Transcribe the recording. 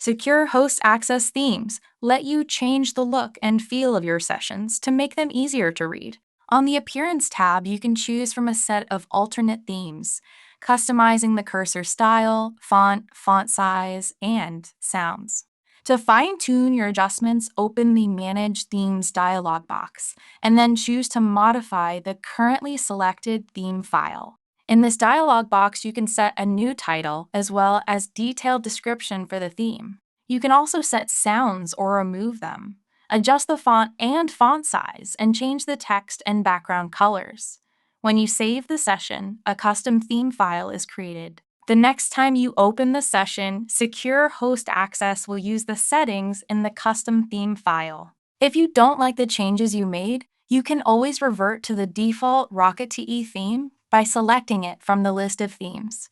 Secure host access themes let you change the look and feel of your sessions to make them easier to read. On the Appearance tab, you can choose from a set of alternate themes, customizing the cursor style, font size, and sounds. To fine-tune your adjustments, open the Manage Themes dialog box, and then choose to modify the currently selected theme file. In this dialog box, you can set a new title as well as detailed description for the theme. You can also set sounds or remove them, adjust the font and font size, and change the text and background colors. When you save the session, a custom theme file is created. The next time you open the session, Secure Host Access will use the settings in the custom theme file. If you don't like the changes you made, you can always revert to the default Rocket TE theme by selecting it from the list of themes.